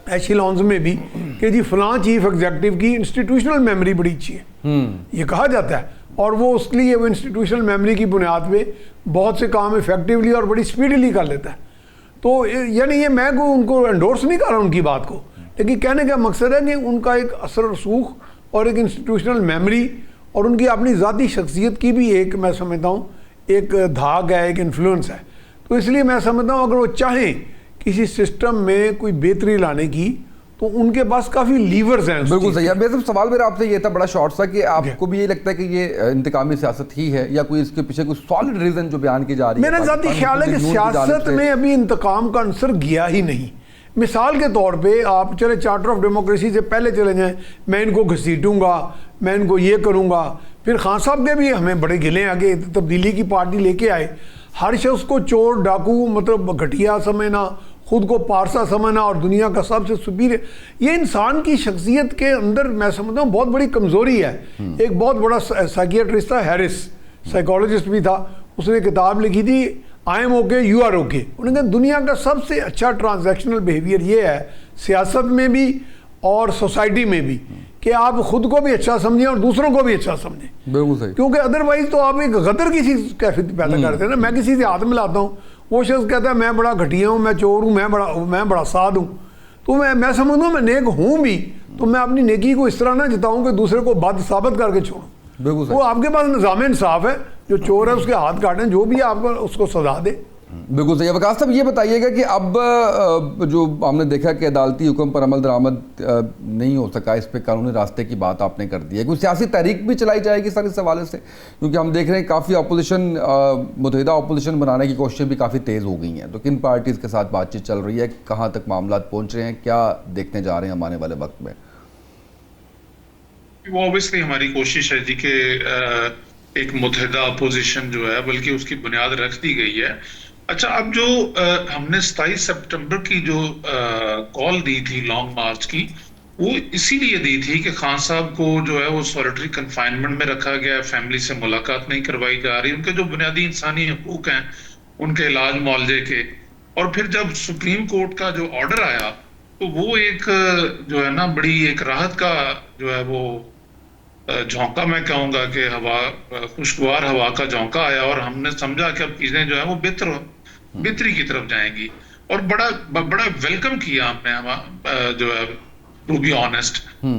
ایشیلونز میں بھی کہ جی فلاں چیف ایگزیکٹو کی انسٹیٹیوشنل میموری بڑی اچھی ہے، یہ کہا جاتا ہے، اور وہ اس کے لیے وہ انسٹیٹیوشنل میموری کی بنیاد پہ بہت سے کام افیکٹولی اور بڑی اسپیڈلی کر لیتا ہے. تو یعنی یہ میں کو ان کو انڈورس نہیں کر رہا ان کی بات کو، لیکن کہنے کا مقصد ہے کہ ان کا ایک اثر و رسوخ اور ایک انسٹیٹیوشنل میموری اور ان کی اپنی ذاتی شخصیت کی بھی ایک میں سمجھتا ہوں ایک دھاگ ہے، ایک انفلوئنس ہے. تو اس لیے میں سمجھتا ہوں اگر وہ چاہیں کسی سسٹم میں کوئی بہتری لانے کی تو ان کے پاس کافی لیورز ہیں. بالکل صحیح ہے. میرا سوال میرا آپ سے یہ تھا بڑا شارٹ سا کہ آپ کو بھی یہ لگتا ہے کہ یہ انتقامی سیاست ہی ہے یا کوئی اس کے پیچھے کوئی سالڈ ریزن جو بیان کی جا رہی ہے؟ میرا ذاتی خیال ہے کہ سیاست میں ابھی انتقام کا عنصر گیا ہی نہیں. مثال کے طور پہ آپ چلے چارٹر آف ڈیموکریسی سے پہلے چلے جائیں، میں ان کو گھسیٹوں گا، میں ان کو یہ کروں گا. پھر خان صاحب کے بھی ہمیں بڑے گلے آگے تبدیلی کی پارٹی لے کے آئے، ہر شخص کو چور ڈاکو مطلب گھٹیا سمجھنا، خود کو پارسا سمجھنا اور دنیا کا سب سے سپیریئر، یہ انسان کی شخصیت کے اندر میں سمجھتا ہوں بہت بڑی کمزوری ہے. ایک بہت بڑا سائیکیٹرسٹ تھا ہیرس، سائیکالوجسٹ بھی تھا، اس نے کتاب لکھی تھی I am okay you are okay. انہوں نے کہا دنیا کا سب سے اچھا ٹرانزیکشنل بیہیویئر یہ ہے سیاست میں بھی اور سوسائٹی میں بھی کہ آپ خود کو بھی اچھا سمجھیں اور دوسروں کو بھی اچھا سمجھیں. بالکل صحیح. کیونکہ ادروائز تو آپ ایک غدر کی سی کیفیت پیدا کرتے ہیں نا. میں کسی سے ہاتھ ملاتا ہوں، وہ شخص کہتا ہے میں بڑا گھٹیا ہوں، میں چور ہوں، میں بڑا سعد ہوں، تو میں سمجھتا ہوں میں نیک ہوں بھی، تو میں اپنی نیکی کو اس طرح نہ جتاؤں کہ دوسرے کو بد ثابت کر کے چھوڑوں. وہ آپ کے پاس نظام انصاف ہے، جو چور ہے اس کے ہاتھ کاٹیں، جو بھی آپ کو اس کو سزا دے. بالکل صحیح. وقاص صاحب یہ بتائیے گا کہ اب جو ہم نے دیکھا کہ عدالتی حکم پر عمل درآمد نہیں ہو سکا، اس پہ قانونی راستے کی بات آپ نے کر دی ہے، کوئی سیاسی تحریک بھی چلائی جائے گی سر اس حوالے سے؟ کیونکہ ہم دیکھ رہے ہیں کافی اپوزیشن، متحدہ اپوزیشن بنانے کی کوششیں بھی کافی تیز ہو گئی ہیں. تو کن پارٹیز کے ساتھ بات چیت چل رہی ہے، کہاں تک معاملات پہنچ رہے ہیں، کیا دیکھنے جا رہے ہیں ہم آنے والے وقت میں؟ وہ اوبیسلی ہماری کوشش ہے جی کہ ایک متحدہ اپوزیشن جو ہے بلکہ اس کی بنیاد رکھ دی گئی ہے. اچھا، اب جو ہم نے 27 سپٹمبر کی جو کال دی تھی لانگ مارچ کی، وہ اسی لیے دی تھی کہ خان صاحب کو جو ہے وہ سولیٹری کنفائنمنٹ میں رکھا گیا، فیملی سے ملاقات نہیں کروائی جا رہی، ان کے جو بنیادی انسانی حقوق ہیں ان کے علاج معالجے کے. اور پھر جب سپریم کورٹ کا جو آرڈر آیا تو وہ ایک جو ہے نا بڑی ایک راحت کا جو ہے وہ جھونکا میں کہوں گا کہ خوشگوار ہوا کا جھونکا آیا، اور ہم نے سمجھا کہ اب چیزیں جو ہیں وہ بہتری کی طرف جائیں گی، اور بڑا ویلکم کیا ہم نے جو ہے ٹو بی آنےسٹ.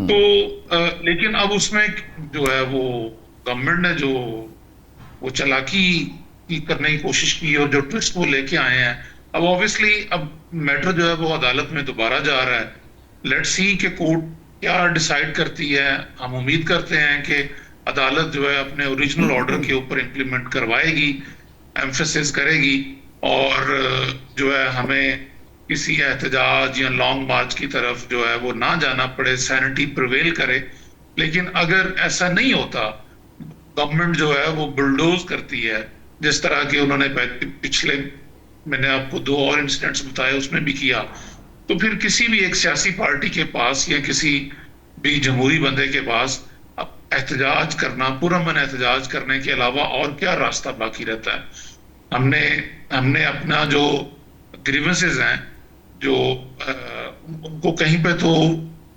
تو لیکن اب اس میں جو ہے وہ گورنمنٹ نے جو وہ چالاکی کرنے کی کوشش کی اور جو ٹوسٹ وہ لے کے آئے ہیں، اب اوبیسلی اب میٹر جو ہے وہ عدالت میں دوبارہ جا رہا ہے. لیٹ سی کہ کورٹ کیا ڈیسائیڈ کرتی ہے. ہم امید کرتے ہیں کہ عدالت جو ہے اپنے اوریجنل آرڈر کے اوپر امپلیمنٹ کروائے گی، ایمفیسس کرے گی، اور جو ہے ہمیں کسی احتجاج یا لانگ مارچ کی طرف جو ہے وہ نہ جانا پڑے، سینٹی پریویل کرے. لیکن اگر ایسا نہیں ہوتا، گورنمنٹ جو ہے وہ بلڈوز کرتی ہے، جس طرح کہ انہوں نے پچھلے میں نے آپ کو 2 اور انسیڈنٹس بتائے اس میں بھی کیا، تو پھر کسی بھی ایک سیاسی پارٹی کے پاس یا کسی بھی جمہوری بندے کے پاس احتجاج کرنا، پرامن احتجاج کرنے کے علاوہ اور کیا راستہ باقی رہتا ہے. ہم نے اپنا جو گریونسز ہیں جو ان کو کہیں پہ تو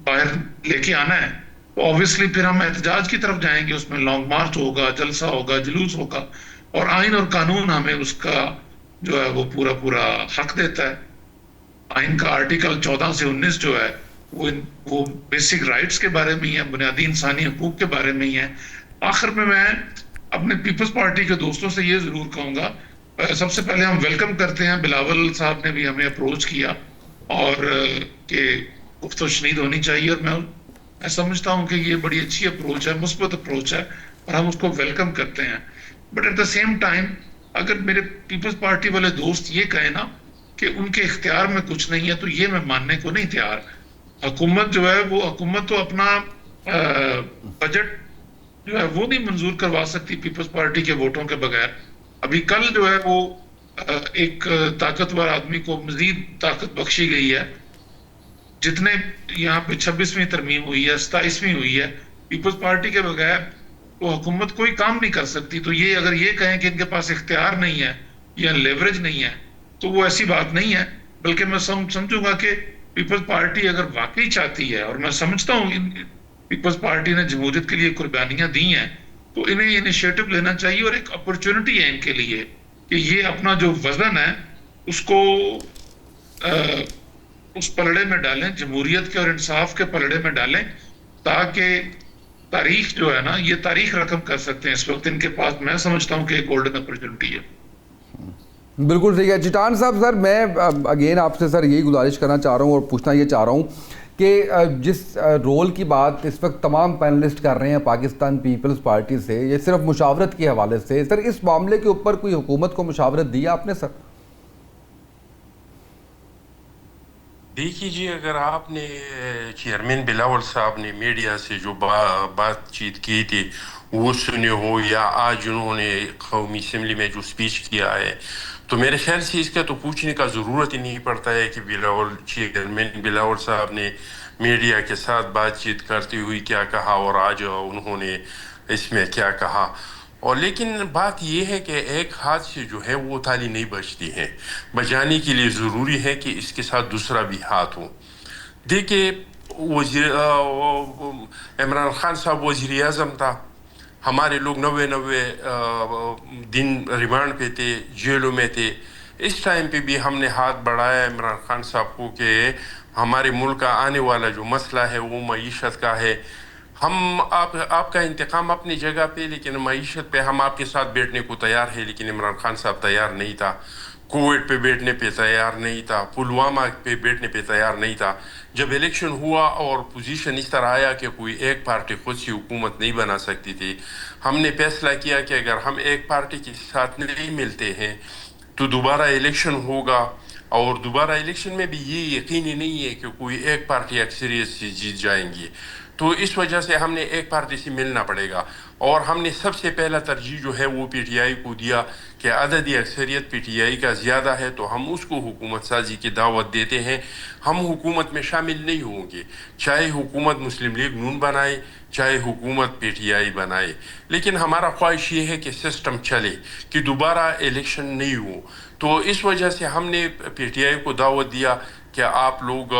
باہر لے کے آنا ہے، تو obviously پھر ہم احتجاج کی طرف جائیں گے. اس میں لانگ مارچ ہوگا، جلسہ ہوگا، جلوس ہوگا، اور آئین اور قانون ہمیں اس کا جو ہے وہ پورا حق دیتا ہے. آئین کا آرٹیکل 14 سے 19 جو ہے وہ بیسک رائٹس کے بارے میں ہی ہے، بنیادی انسانی حقوق کے بارے میں ہی ہے. آخر میں اپنے پیپلز پارٹی کے دوستوں سے یہ ضرور کہوں گا، سب سے پہلے ہم ویلکم کرتے ہیں، بلاول صاحب نے بھی ہمیں اپروچ کیا اور کہ گفت و شنید ہونی چاہیے، اور میں سمجھتا ہوں کہ یہ بڑی اچھی اپروچ ہے، مثبت اپروچ ہے، اور ہم اس کو ویلکم کرتے ہیں. But at the same time اگر میرے پیپلز پارٹی والے دوست یہ کہیں نا کہ ان کے اختیار میں کچھ نہیں ہے، تو یہ میں ماننے کو نہیں تیار. حکومت جو ہے وہ حکومت تو اپنا بجٹ جو ہے وہ نہیں منظور کروا سکتی پیپلز پارٹی کے ووٹوں کے بغیر. ابھی کل جو ہے وہ ایک طاقتور آدمی کو مزید طاقت بخشی گئی ہے. جتنے یہاں پہ 26ویں ترمیم ہوئی ہے، 27ویں ہوئی ہے، پیپلز پارٹی کے بغیر تو حکومت کوئی کام نہیں کر سکتی. تو یہ اگر یہ کہیں کہ ان کے پاس اختیار نہیں ہے یا لیوریج نہیں ہے، تو وہ ایسی بات نہیں ہے. بلکہ میں سمجھوں گا کہ پیپلز پارٹی اگر واقعی چاہتی ہے، اور میں سمجھتا ہوں پیپلز پارٹی نے جمہوریت کے لیے قربانیاں دی ہیں، تو انہیں انیشیٹو لینا چاہیے، اور ایک اپرچونٹی ہے ان کے لیے کہ یہ اپنا جو وزن ہے اس کو اس پلڑے میں ڈالیں، جمہوریت کے اور انصاف کے پلڑے میں ڈالیں، تاکہ تاریخ جو ہے نا، یہ تاریخ رقم کر سکتے ہیں. اس وقت ان کے پاس میں سمجھتا ہوں کہ ایک گولڈن اپرچونٹی ہے. بالکل صحیح ہے. چٹان صاحب، سر میں اگین آپ سے سر یہی گزارش کرنا چاہ رہا ہوں اور پوچھنا یہ چاہ رہا ہوں کہ جس رول کی بات اس وقت تمام پینلسٹ کر رہے ہیں پاکستان پیپلز پارٹی سے، یہ صرف مشاورت کے حوالے سے، سر اس معاملے کے اوپر کوئی حکومت کو مشاورت دی آپ نے سر؟ دیکھیے جی، اگر آپ نے چیئرمین بلاول صاحب نے میڈیا سے جو بات چیت کی تھی وہ سنے ہو، یا آج انہوں نے قومی اسمبلی میں جو سپیچ کیا ہے، تو میرے خیال سے اس کا تو پوچھنے کا ضرورت ہی نہیں پڑتا ہے کہ چیئرمین بلاول صاحب نے میڈیا کے ساتھ بات چیت کرتے ہوئی کیا کہا اور آج انہوں نے اس میں کیا کہا. اور لیکن بات یہ ہے کہ ایک ہاتھ سے جو ہے وہ تالی نہیں بجتی ہے، بجانے کے لیے ضروری ہے کہ اس کے ساتھ دوسرا بھی ہاتھ ہو. دیکھیے عمران خان صاحب وزیر اعظم تھا، ہمارے لوگ 90 دن ریمانڈ پہ تھے، جیلوں میں تھے. اس ٹائم پہ بھی ہم نے ہاتھ بڑھایا عمران خان صاحب کو کہ ہمارے ملک کا آنے والا جو مسئلہ ہے وہ معیشت کا ہے. ہم آپ کا انتقام اپنی جگہ پہ، لیکن معیشت پہ ہم آپ کے ساتھ بیٹھنے کو تیار ہے. لیکن عمران خان صاحب تیار نہیں تھا، کووڈ پہ بیٹھنے پہ تیار نہیں تھا، پلوامہ پہ بیٹھنے پہ تیار نہیں تھا. جب الیکشن ہوا اور پوزیشن اس طرح آیا کہ کوئی ایک پارٹی خود سے حکومت نہیں بنا سکتی تھی، ہم نے فیصلہ کیا کہ اگر ہم ایک پارٹی کے ساتھ نہیں ملتے ہیں تو دوبارہ الیکشن ہوگا، اور دوبارہ الیکشن میں بھی یہ یقینی نہیں ہے کہ کوئی ایک پارٹی اکثریت سے جیت جائیں گی. تو اس وجہ سے ہم نے ایک پارٹی سے ملنا پڑے گا، اور ہم نے سب سے پہلا ترجیح جو ہے وہ پی ٹی آئی کو دیا کہ عددی اکثریت پی ٹی آئی کا زیادہ ہے تو ہم اس کو حکومت سازی کی دعوت دیتے ہیں. ہم حکومت میں شامل نہیں ہوں گے، چاہے حکومت مسلم لیگ نون بنائے چاہے حکومت پی ٹی آئی بنائے، لیکن ہمارا خواہش یہ ہے کہ سسٹم چلے، کہ دوبارہ الیکشن نہیں ہو. تو اس وجہ سے ہم نے پی ٹی آئی کو دعوت دیا کہ آپ لوگ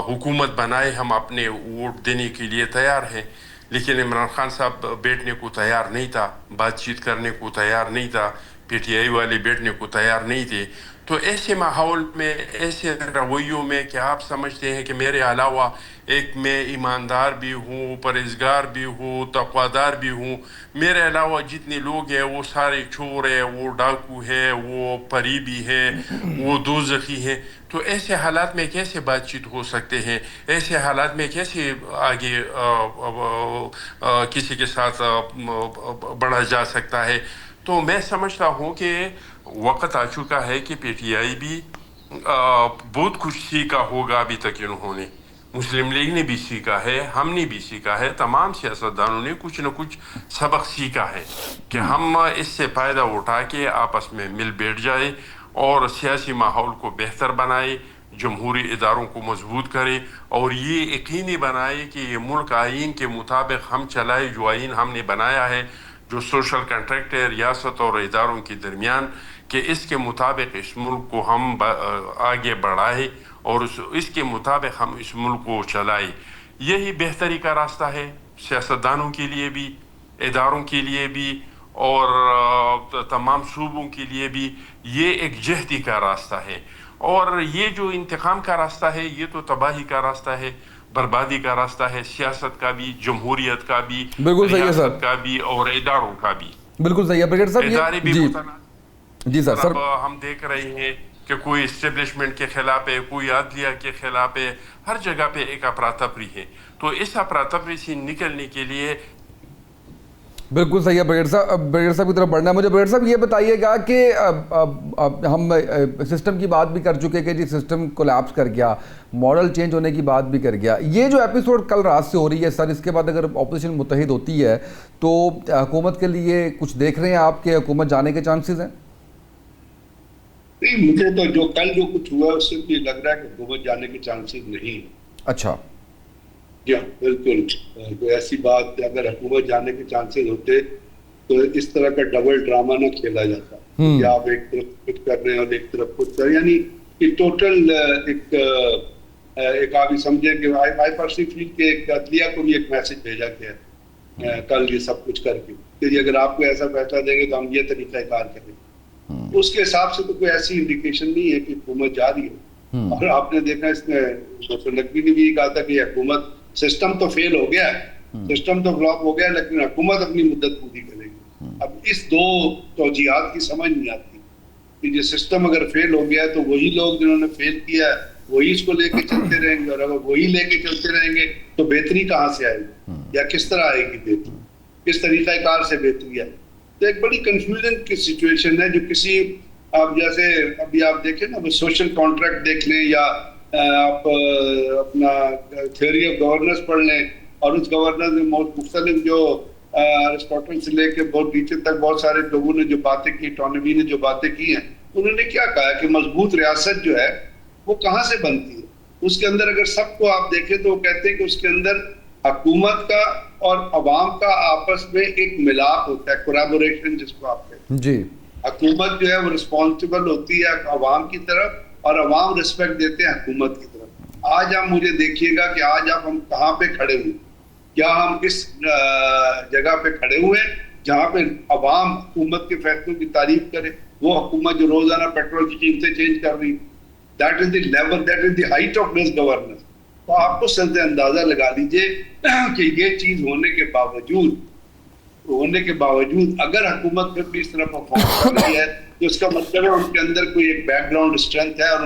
حکومت بنائے، ہم اپنے ووٹ دینے کے لیے تیار ہیں. لیکن عمران خان صاحب بیٹھنے کو تیار نہیں تھا، بات چیت کرنے کو تیار نہیں تھا، پی ٹی آئی والے بیٹھنے کو تیار نہیں تھے. تو ایسے ماحول میں، ایسے رویوں میں کہ آپ سمجھتے ہیں کہ میرے علاوہ ایک میں ایماندار بھی ہوں، پرہیزگار بھی ہوں، تقوادار بھی ہوں، میرے علاوہ جتنے لوگ ہیں وہ سارے چور ہیں، وہ ڈاکو ہیں، وہ پریبی ہیں، وہ دوزخی ہیں. تو ایسے حالات میں کیسے بات چیت ہو سکتے ہیں؟ ایسے حالات میں کیسے آگے کسی کے ساتھ بڑھا جا سکتا ہے؟ تو میں سمجھتا ہوں کہ وقت آ چکا ہے کہ پی ٹی آئی بھی بہت کچھ سیکھا ہوگا ابھی تک انہوں نے، مسلم لیگ نے بھی سیکھا ہے، ہم نے بھی سیکھا ہے، تمام سیاستدانوں نے کچھ نہ کچھ سبق سیکھا ہے کہ ہم اس سے فائدہ اٹھا کے آپس میں مل بیٹھ جائے اور سیاسی ماحول کو بہتر بنائے، جمہوری اداروں کو مضبوط کرے، اور یہ یقینی بنائے کہ یہ ملک آئین کے مطابق ہم چلائے، جو آئین ہم نے بنایا ہے، جو سوشل کنٹریکٹ ہے ریاست اور اداروں کے درمیان، کہ اس کے مطابق اس ملک کو ہم آگے بڑھائے اور اس کے مطابق ہم اس ملک کو چلائے. یہی بہتری کا راستہ ہے سیاستدانوں کے لیے بھی، اداروں کے لیے بھی، اور تمام صوبوں کے لیے بھی. یہ ایک جہدی کا راستہ ہے، اور یہ جو انتقام کا راستہ ہے یہ تو تباہی کا راستہ ہے، بربادی کا راستہ ہے، سیاست کا بھی، جمہوریت کا بھی، بالکل صحیح ہے سر، ریاست کا بھی اور اداروں کا بھی. بالکل صحیح ہے بریگیڈیئر صاحب. ادارے بھی جی سر. اب ہم دیکھ رہے ہیں کہ کوئی اسٹیبلشمنٹ کے خلاف ہے، کوئی عدلیہ کے خلاف ہے، ہر جگہ پہ ایک افراتفری ہے. تو اس افراتفری سے نکلنے کے لیے بالکل صحیح ہے بریگیڈیئر صاحب کی طرف بڑھنا ہے. مجھے بریگیڈیئر صاحب یہ بتائیے گا کہ ہم سسٹم کی بات بھی کر چکے کہ جی سسٹم کولیپس کر گیا، ماڈل چینج ہونے کی بات بھی کر گیا. یہ جو ایپیسوڈ کل رات سے ہو رہی ہے سر، اس کے بعد اگر اپوزیشن متحد ہوتی ہے تو حکومت کے لیے کچھ دیکھ رہے ہیں آپ کہ حکومت جانے کے چانسز ہیں؟ نہیں، مجھے تو جو کل جو کچھ ہوا اس سے یہ لگ رہا ہے کہ حکومت جانے کے چانسز نہیں ہیں. اچھا جی ہاں بالکل. کوئی ایسی بات اگر حکومت جانے کے چانسز ہوتے تو اس طرح کا ڈبل ڈرامہ نہ کھیلا جاتا کہ آپ ایک طرف کچھ کر رہے ہیں اور ایک طرف کچھ کر رہے ہیں. یعنی کہ ٹوٹل ایک آپ سمجھیں کہ آئی پرسنلی فیل کہ ایک عدلیہ کو بھی ایک میسج بھیجا گیا کل یہ سب کچھ کر کے کہ اگر آپ کو ایسا فیصلہ دیں گے تو ہم یہ طریقہ کار کریں گے. اس کے حساب سے تو کوئی ایسی انڈیکیشن نہیں ہے کہ حکومت جا رہی ہے. اور آپ نے دیکھا اس میں ڈاکٹر نقوی نے بھی یہ کہا تھا کہ حکومت سسٹم تو فیل ہو گیا ہے، سسٹم تو فلاپ ہو گیا ہے، لیکن حکومت اپنی مدت پوری کرے گی. اب اس دو توجیہات کی سمجھ نہیں آتی کہ یہ سسٹم اگر فیل ہو گیا ہے تو وہی لوگ جنہوں نے فیل کیا ہے وہی اس کو لے کے چلتے رہیں گے، اور اگر وہی لے کے چلتے رہیں گے تو بہتری کہاں سے آئے گی یا کس طرح آئے گی بہتری، کس طریقہ کار سے بہتری آئے. تو ایک بڑی کنفیوژن کی سچویشن ہے جو کسی آپ جیسے ابھی آپ دیکھیں نا سوشل کانٹریکٹ دیکھ لیں یا آپ اپنا تھیوری آف گورننس پڑھ لیں، اور اس گورننس میں مختلف جو ارسطوٹل سے لے کے بہت نیچے تک بہت سارے لوگوں نے جو باتیں کی، ٹونوی نے جو باتیں کی ہیں، انہوں نے کیا کہا کہ مضبوط ریاست جو ہے وہ کہاں سے بنتی ہے. اس کے اندر اگر سب کو آپ دیکھیں تو وہ کہتے ہیں کہ اس کے اندر حکومت کا اور عوام کا آپس میں ایک ملاپ ہوتا ہے، کولیبوریشن جس کو آپ کہتے ہیں. جی حکومت جو ہے وہ رسپانسبل ہوتی ہے عوام کی طرف اور عوام رسپیکٹ دیتے ہیں حکومت کی طرف. آج آپ مجھے دیکھیے گا کہ آج آپ ہم کہاں پہ کھڑے ہوئے، کیا ہم اس جگہ پہ کھڑے ہوئے ہیں جہاں پہ عوام حکومت کے فیصلوں کی تعریف کرے. وہ حکومت جو روزانہ پیٹرول کی قیمتیں چینج کر رہی، that is the level, that is the height of miss governance. تو آپ کو سلطے اندازہ لگا لیجیے کہ یہ چیز ہونے کے باوجود اگر حکومت پھر بھی اس طرح پرفارم کر رہی ہے تو اس کا مطلب ہے ان کے اندر کوئی ایک بیک گراؤنڈ اسٹرینتھ ہے، اور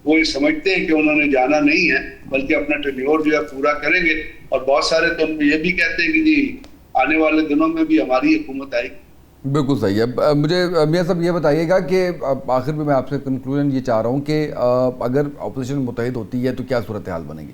وہ یہ سمجھتے ہیں کہ انہوں نے جانا نہیں ہے بلکہ اپنا ٹینیور جو ہے پورا کریں گے. اور بہت سارے تو یہ بھی کہتے ہیں کہ جی آنے والے دنوں میں بھی ہماری حکومت آئے گی. بالکل صحیح ہے. مجھے میاں صاحب یہ بتائیے گا کہ آخر میں آپ سے کنکلوژن یہ چاہ رہا ہوں کہ اگر اپوزیشن متحد ہوتی ہے تو کیا صورتحال بنے گی؟